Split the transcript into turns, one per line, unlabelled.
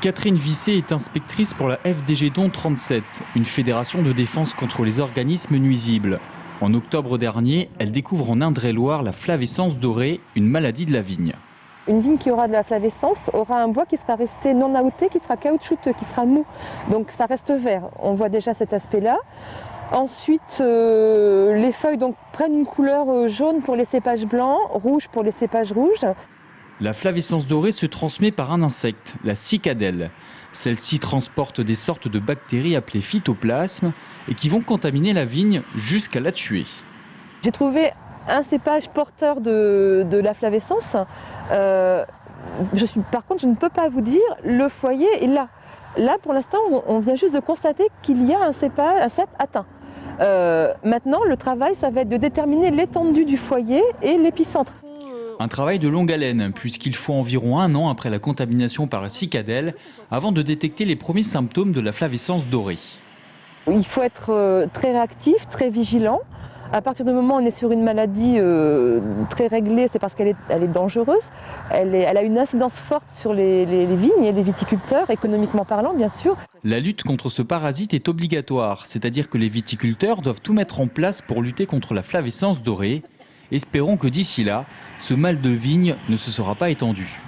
Catherine Vissé est inspectrice pour la FDG Don 37, une fédération de défense contre les organismes nuisibles. En octobre dernier, elle découvre en Indre-et-Loire la flavescence dorée, une maladie de la vigne.
Une vigne qui aura de la flavescence aura un bois qui sera resté non aouté, qui sera caoutchouteux, qui sera mou. Donc ça reste vert. On voit déjà cet aspect-là. Ensuite, les feuilles prennent une couleur jaune pour les cépages blancs, rouge pour les cépages rouges.
La flavescence dorée se transmet par un insecte, la cicadelle. Celle-ci transporte des sortes de bactéries appelées phytoplasmes et qui vont contaminer la vigne jusqu'à la tuer.
J'ai trouvé un cépage porteur de la flavescence. Par contre, je ne peux pas vous dire, le foyer est là. Là, pour l'instant, on vient juste de constater qu'il y a un cep atteint. Maintenant, le travail, ça va être de déterminer l'étendue du foyer et l'épicentre.
Un travail de longue haleine, puisqu'il faut environ 1 an après la contamination par la cicadelle avant de détecter les premiers symptômes de la flavescence dorée.
Il faut être très réactif, très vigilant. À partir du moment où on est sur une maladie très réglée, c'est parce qu'elle est dangereuse. Elle a une incidence forte sur les vignes et les viticulteurs, économiquement parlant bien sûr.
La lutte contre ce parasite est obligatoire, c'est-à-dire que les viticulteurs doivent tout mettre en place pour lutter contre la flavescence dorée. Espérons que d'ici là, ce mal de vigne ne se sera pas étendu.